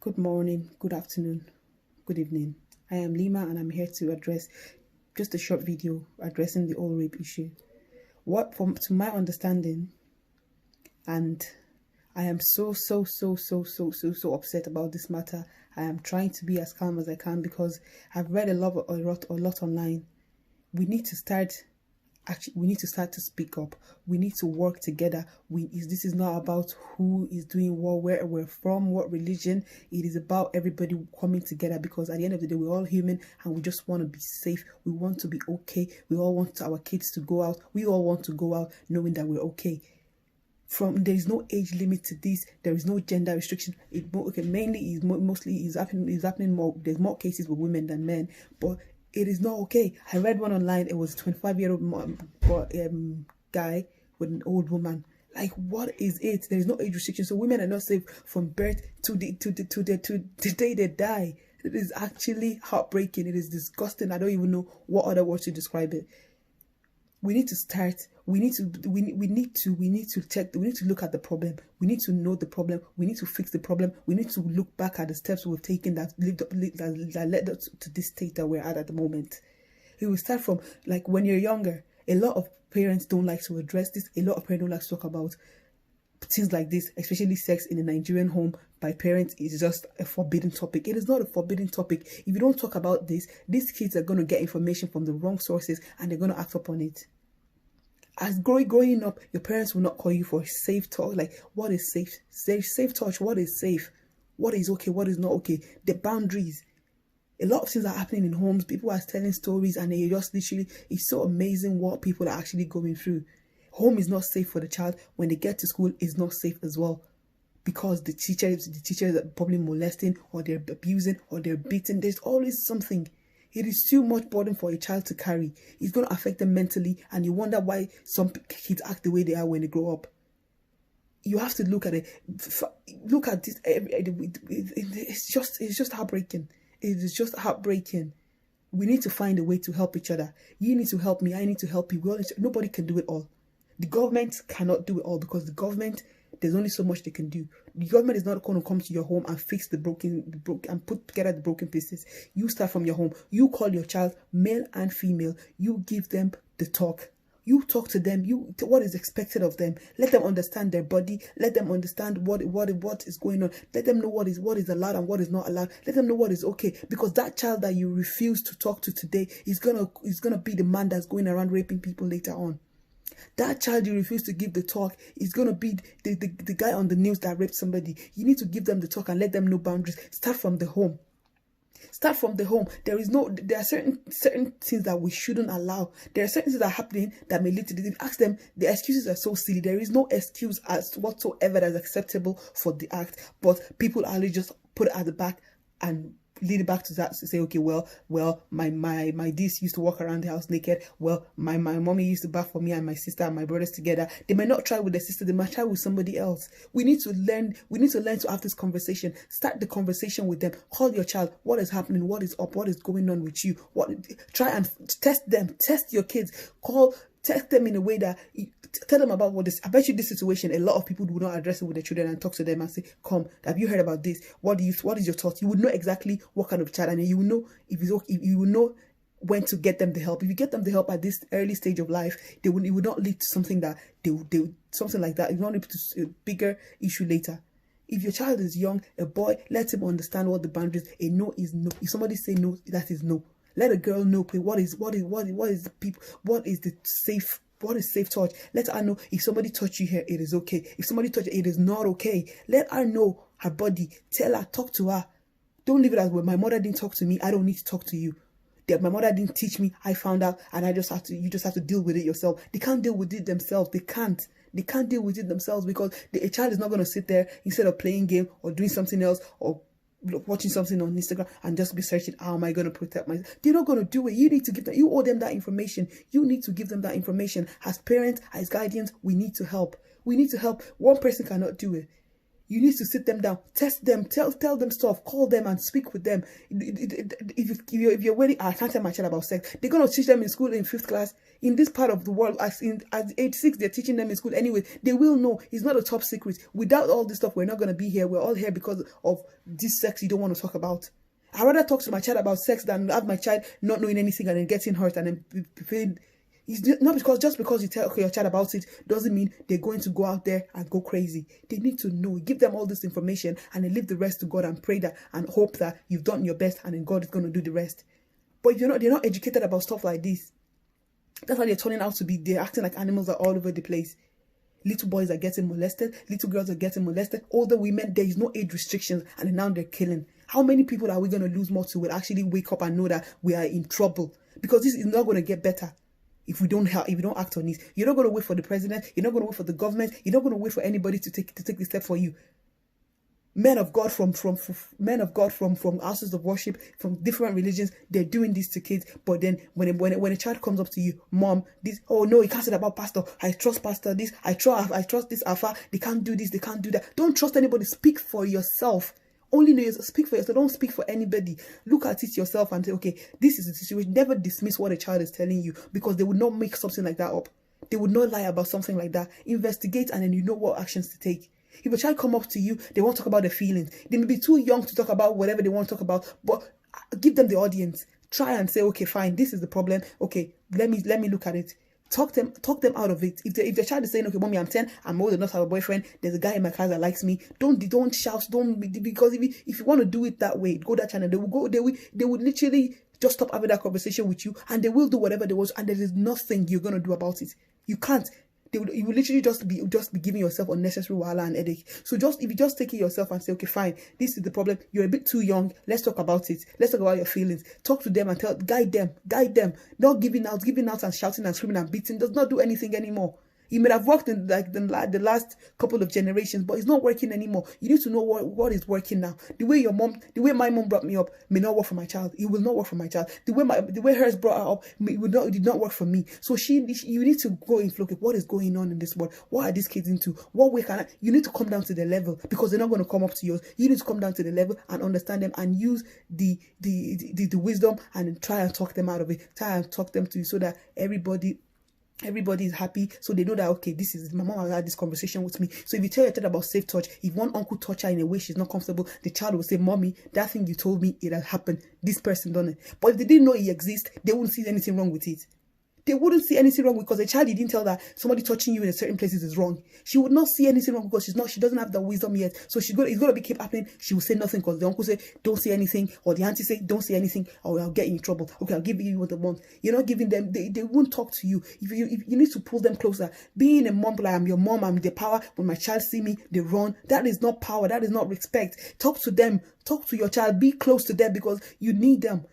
Good morning, good afternoon, good evening. I am Lima and I'm here to address just a short video addressing the all rape issue. To my understanding, and I am so upset about this matter. I am trying to be as calm as I can because I've read a lot online. We need to start to speak up. We need to work together. This is not about who is doing what, where we're from, what religion. It is about everybody coming together, because at the end of the day, we're all human and we just want to be safe. We want to be okay. We all want our kids to go out. We all want to go out knowing that we're okay. There is no age limit to this. There is no gender restriction. Mostly is happening more. There's more cases with women than men, but it is not okay. I read one online. It was a 25-year-old guy with an old woman. Like, what is it? There is no age restriction, so women are not safe from birth to the day they die. It is actually heartbreaking. It is disgusting. I don't even know what other words to describe it. We need to start. We need to check. We need to look at the problem. We need to know the problem. We need to fix the problem. We need to look back at the steps we've taken that led us to this state that we're at the moment. It will start from, like, when you're younger. A lot of parents don't like to address this. A lot of parents don't like to talk about things like this, especially sex in a Nigerian home by parents. Is just a forbidden topic. It is not a forbidden topic. If you don't talk about this, these kids are going to get information from the wrong sources and they're going to act upon it. As growing up, your parents will not call you for safe talk. Like, what is safe? Safe touch. What is safe? What is okay? What is not okay? The boundaries. A lot of things are happening in homes. People are telling stories and they just literally, it's so amazing what people are actually going through. Home is not safe for the child. When they get to school, it's not safe as well, because the teachers are probably molesting, or they're abusing, or they're beating. There's always something. It is too much burden for a child to carry. It's going to affect them mentally, and you wonder why some kids act the way they are when they grow up. You have to look at it. Look at this. It's just heartbreaking. It is just heartbreaking. We need to find a way to help each other. You need to help me. I need to help you. Nobody can do it all. The government cannot do it all, because the government, there's only so much they can do. The government is not going to come to your home and fix the broken and put together the broken pieces. You start from your home. You call your child, male and female. You give them the talk. You talk to them. What is expected of them. Let them understand their body. Let them understand what is going on. Let them know what is allowed and what is not allowed. Let them know what is okay. Because that child that you refuse to talk to today is gonna be the man that's going around raping people later on. That child you refuse to give the talk is going to be the guy on the news that raped somebody. You need to give them the talk and let them know boundaries. Start from the home. Start from the home. There are certain things that we shouldn't allow. There are certain things that are happening that may lead to this. Ask them. The excuses are so silly. There is no excuse as whatsoever that's acceptable for the act. But people only just put it at the back and lead it back to that, to say, okay, well, my this used to walk around the house naked. Well, my mommy used to bath for me and my sister and my brothers together. They might not try with their sister. They might try with somebody else. We need to learn to have this conversation. Start the conversation with them. Call your child. What is happening? What is up? What is going on with you? Try and test them. Test your kids. Test them in a way that tell them about what this. I bet you this situation, a lot of people would not address it with their children and talk to them and say, "Come, have you heard about this? What is your thought?" You would know exactly what kind of child, and you will know if you will know when to get them the help. If you get them the help at this early stage of life, it would not lead to something that something like that. It will not lead to a bigger issue later. If your child is young, a boy, let him understand what the boundaries. A no is no. If somebody say no, that is no. Let a girl know what is safe touch. Let her know if somebody touch you here, it is okay. If somebody touch it is not okay. Let her know her body. Tell her, talk to her. Don't leave it as, well, my mother didn't talk to me, I don't need to talk to you. My mother didn't teach me, I found out, and you just have to deal with it yourself. They can't deal with it themselves. They can't deal with it themselves, because a child is not going to sit there instead of playing game or doing something else or watching something on Instagram and just be searching, how am I going to protect myself? They're not going to do it. You need to give them, you owe them that information. You need to give them that information. As parents, as guardians, we need to help. One person cannot do it. You need to sit them down, test them, tell them stuff, call them and speak with them. If you're waiting, I can't tell my child about sex. They're going to teach them in school in 5th class. In this part of the world, at age 6, they're teaching them in school anyway. They will know. It's not a top secret. Without all this stuff, we're not going to be here. We're all here because of this sex you don't want to talk about. I'd rather talk to my child about sex than have my child not knowing anything and then getting hurt and then feeling. It's not because just because you tell your child about it doesn't mean they're going to go out there and go crazy. They need to know. Give them all this information and then leave the rest to God and pray that and hope that you've done your best and then God is going to do the rest. But if they're not educated about stuff like this, that's how they're turning out to be. They're acting like animals are all over the place. Little boys are getting molested. Little girls are getting molested. Older women, there is no age restrictions and now they're killing. How many people are we going to lose more to will actually wake up and know that we are in trouble? Because this is not going to get better. If we don't help, if we don't act on it, you're not going to wait for the president. You're not going to wait for the government. You're not going to wait for anybody to take the step for you. Men of God from houses of worship, from different religions, they're doing this to kids. But then when a child comes up to you, mom, this, oh no, you can't say that about pastor. I trust pastor. This, I trust this alpha. They can't do this. They can't do that. Don't trust anybody. Speak for yourself. Only know yourself. Speak for yourself. Don't speak for anybody. Look at it yourself and say, okay, this is the situation. Never dismiss what a child is telling you because they would not make something like that up. They would not lie about something like that. Investigate and then you know what actions to take. If a child come up to you, they won't talk about their feelings. They may be too young to talk about whatever they want to talk about, but give them the audience. Try and say, okay, fine, this is the problem. Okay, let me look at it. Talk them out of it. If the child is saying, okay, mommy, I'm 10, I'm old enough to have a boyfriend, there's a guy in my class that likes me, don't shout, because if you want to do it that way, go that channel, they will literally just stop having that conversation with you and they will do whatever they want and there is nothing you're going to do about it. You can't. You will literally just be giving yourself unnecessary wahala and headache. So if you just take it yourself and say, okay, fine, this is the problem. You're a bit too young. Let's talk about it. Let's talk about your feelings. Talk to them and guide them. Not giving out and shouting and screaming and beating does not do anything anymore. It may have worked in like the last couple of generations, but it's not working anymore. You need to know what is working now. The way my mom brought me up may not work for my child. It will not work for my child. The way hers brought her up it did not work for me. So you need to go and look at what is going on in this world. What are these kids into? What way you need to come down to their level because they're not going to come up to yours. You need to come down to the level and understand them and use the wisdom and try and talk them out of it. Try and talk them to you so that everybody is happy, so they know that, okay, this is my mom had this conversation with me. So if you tell your child about safe touch, if one uncle touch her in a way she's not comfortable, the child will say, mommy, that thing you told me, it has happened, this person done it. But if they didn't know it exists, they wouldn't see anything wrong with it. They wouldn't see anything wrong because the child, you didn't tell that somebody touching you in a certain places is wrong. She would not see anything wrong because she doesn't have the wisdom yet. So it's going to be keep happening. She will say nothing because the uncle say, don't say anything, or the auntie say, don't say anything, or I'll get you in trouble. Okay, I'll give you what they want. You're not giving them, they won't talk to you. If you need to pull them closer. Being a mom, like I'm your mom, I'm the power. When my child see me, they run. That is not power. That is not respect. Talk to them. Talk to your child. Be close to them because you need them.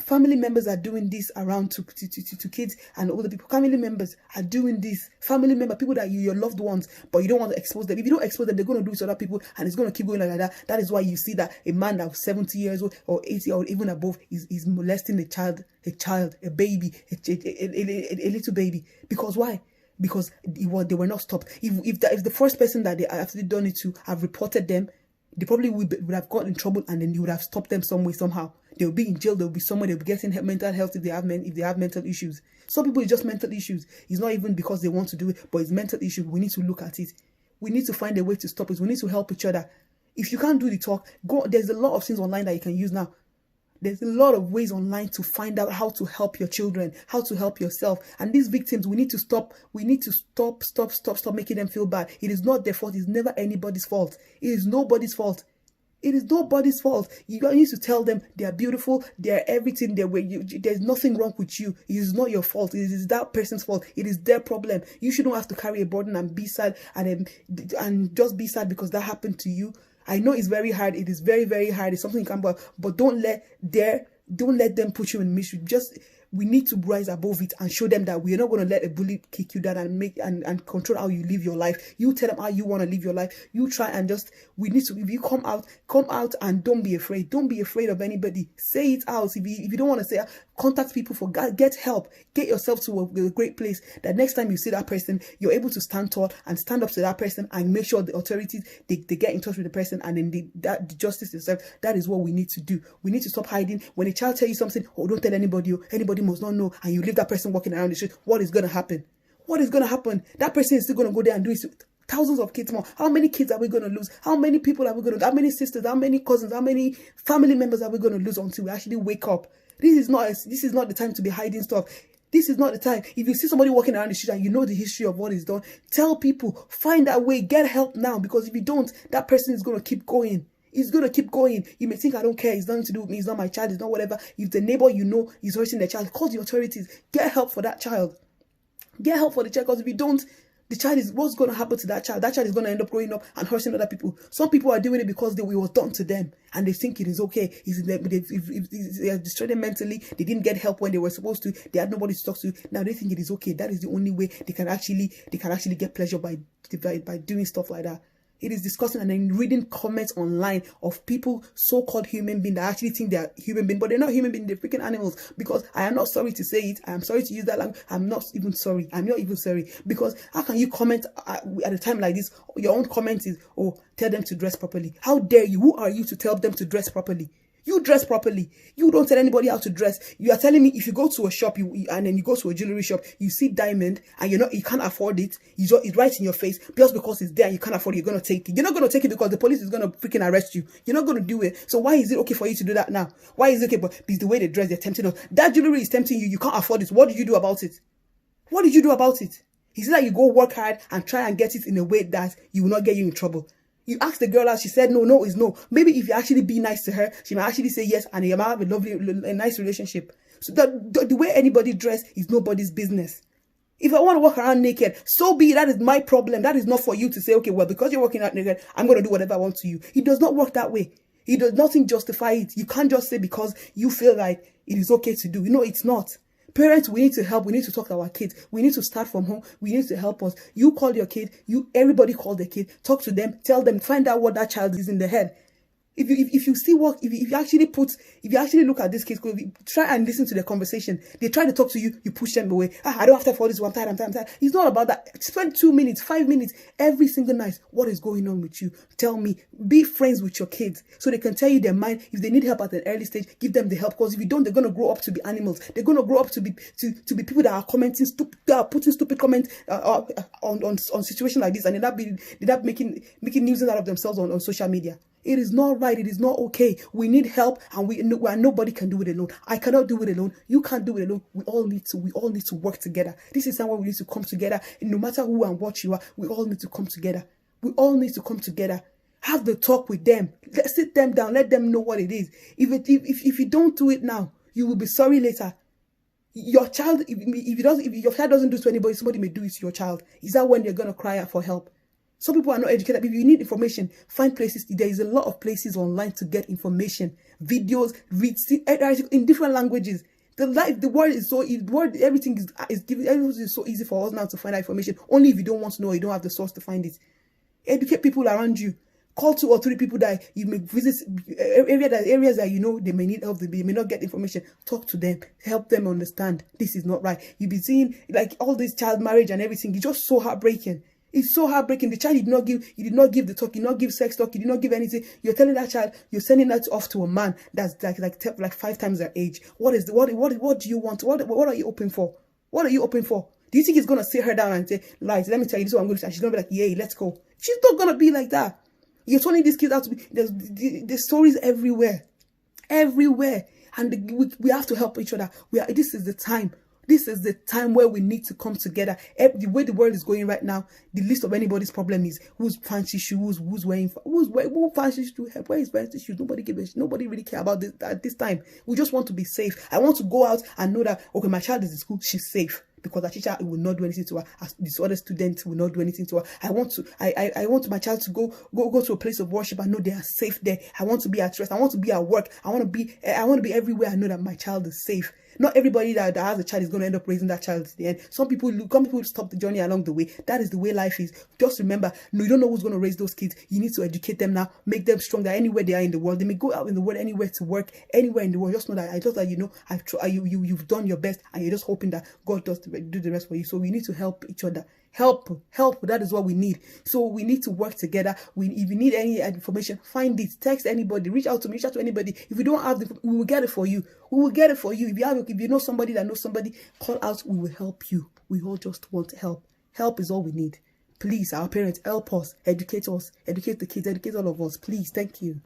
Family members are doing this around to kids and older people. Family members are doing this. Family member, people that your loved ones, but you don't want to expose them. If you don't expose them, they're going to do it to other people and it's going to keep going like that. That is why you see that a man that's 70 years old or 80 or even above is molesting a baby, a little baby. Because why? Because they were not stopped. If the first person that they actually done it to have reported them, they probably would have gotten in trouble and then you would have stopped them some way, somehow. They'll be in jail, they'll be somewhere, they'll be getting mental health if they have mental issues. Some people, it's just mental issues. It's not even because they want to do it, but it's mental issues. We need to look at it. We need to find a way to stop it. We need to help each other. If you can't do the talk, there's a lot of things online that you can use now. There's a lot of ways online to find out how to help your children, how to help yourself. And these victims, we need to stop making them feel bad. It is not their fault. It's never anybody's fault. It is nobody's fault. It is nobody's fault. You need to tell them they are beautiful, they are everything. There's nothing wrong with you. It is not your fault. It is that person's fault. It is their problem. You shouldn't have to carry a burden and be sad and just be sad because that happened to you. I know it's very hard. It is very, very hard. It's something you can't, but don't let them put you in misery. Just We need to rise above it and show them that we're not going to let a bully kick you down and control how you live your life. You tell them how you want to live your life. You try and we need to, if you come out and don't be afraid. Don't be afraid of anybody. Say it out. If you don't want to say it, contact people for God. Get help. Get yourself to a great place that next time you see that person, you're able to stand tall and stand up to that person and make sure the authorities, they get in touch with the person and then the justice is served. That is what we need to do. We need to stop hiding. When a child tells you something, oh, don't tell anybody. Anybody must not know, and you leave that person walking around the street, what is going to happen? What is going to happen? That person is still going to go there and do it. Thousands of kids more. How many kids are we going to lose? How many people are we going to lose? How many sisters? How many cousins? How many family members are we going to lose until we actually wake up? This is not the time to be hiding stuff. This is not the time. If you see somebody walking around the street and you know the history of what is done, tell people, find that way, get help now, because if you don't, that person is going to keep going. It's going to keep going. You may think, I don't care. It's nothing to do with me. It's not my child. It's not whatever. If the neighbor you know is hurting the child, call the authorities. Get help for that child. Get help for the child, because if you don't, the child is, what's going to happen to that child? That child is going to end up growing up and hurting other people. Some people are doing it because it was done to them and they think it is okay. If they are destroyed mentally, they didn't get help when they were supposed to, they had nobody to talk to. Now they think it is okay. That is the only way they can actually get pleasure by doing stuff like that. It is disgusting. And then reading comments online of people, so-called human beings, that actually think they are human beings, but they're not human beings, they're freaking animals. Because I am not sorry to say it. I am sorry to use that language. I'm not even sorry. Because how can you comment at a time like this? Your own comment is, oh, tell them to dress properly. How dare you? Who are you to tell them to dress properly? You dress properly. You don't tell anybody how to dress. You are telling me if you go to a shop and then you go to a jewelry shop, you see diamond and you can't afford it. It's right in your face. Just because it's there and you can't afford it, you're going to take it. You're not going to take it because the police is going to freaking arrest you. You're not going to do it. So why is it okay for you to do that now? Why is it okay? But it's the way they dress, they're tempting us. That jewelry is tempting you. You can't afford it. What did you do about it? What did you do about it? Is it that you go work hard and try and get it in a way that you will not get you in trouble? You asked the girl out, she said no, no is no. Maybe if you actually be nice to her, she might actually say yes, and you might have a nice relationship. So the way anybody dress is nobody's business. If I want to walk around naked, so be it. That is my problem. That is not for you to say, okay, well, because you're walking out naked, I'm going to do whatever I want to you. It does not work that way. It does nothing justify it. You can't just say because you feel like it is okay to do. You know, it's not. Parents, we need to help. We need to talk to our kids. We need to start from home. We need to help us. You call your kid. Everybody call their kid. Talk to them. Tell them. Find out what that child is in the head. If you see what, if you actually look at this case, try and listen to the conversation. They try to talk to you, you push them away. I don't have time for this one. I'm tired. It's not about that. Spend 2 minutes, 5 minutes every single night. What is going on with you? Tell me. Be friends with your kids so they can tell you their mind. If they need help at an early stage, give them the help. Because if you don't, they're going to grow up to be animals. They're going to grow up to be people that are commenting, that are putting stupid comments on situations like this, and they're not making news out of themselves on social media. It is not right. It is not okay. We need help, and nobody can do it alone. I cannot do it alone. You can't do it alone. We all need to work together. This is somewhere we need to come together. And no matter who and what you are, we all need to come together. We all need to come together. Have the talk with them. Let's sit them down. Let them know what it is. If you don't do it now, you will be sorry later. Your child, if your child doesn't do it to anybody, somebody may do it to your child. Is that when you're gonna cry out for help? Some people are not educated. If you need information, find places. There is a lot of places online to get information, videos, read in different languages. The world is so easy. Everything is so easy for us now to find that information. Only if you don't want to know, you don't have the source to find it. Educate people around you. Call 2 or 3 people that you may visit, areas that you know they may need help, they may not get information. Talk to them, help them understand this is not right. You'll be seeing like all this child marriage and everything. It's just so heartbreaking. It's so heartbreaking. The child you did not give the talk, you did not give sex talk, you did not give anything. You're telling that child, you're sending that off to a man that's like 5 times their age. What do you want? What are you open for? What are you open for? Do you think he's gonna sit her down and say, "Lies, let me tell you this is what I'm going to say"? She's gonna be like, "Yay, let's go." She's not gonna be like that. You're turning these kids out to be. There's stories everywhere, and we have to help each other. This is the time. This is the time where we need to come together. The way the world is going right now, the least of anybody's problem is who's fancy shoes, who fancy shoes, where is fancy shoes. Nobody really care about this at this time. We just want to be safe. I want to go out and know that, okay, my child is in school, she's safe. Because the teacher will not do anything to her. This other student will not do anything to her. I want my child to go to a place of worship and know they are safe there. I want to be at rest. I want to be at work. I want to be everywhere. I know that my child is safe. Not everybody that has a child is going to end up raising that child to the end. Some people stop the journey along the way. That is the way life is. Just remember, no, you don't know who's going to raise those kids. You need to educate them now, make them stronger anywhere they are in the world. They may go out in the world anywhere to work, anywhere in the world. Just know that you know you've done your best, and you're just hoping that God does do the rest for you. So we need to help each other. Help. That is what we need. So we need to work together. If you need any information, find it. Text anybody. Reach out to me. Reach out to anybody. If we don't have we will get it for you. We will get it for you. If you know somebody that knows somebody, call out. We will help you. We all just want help. Help is all we need. Please, our parents, help us. Educate us. Educate the kids. Educate all of us. Please. Thank you.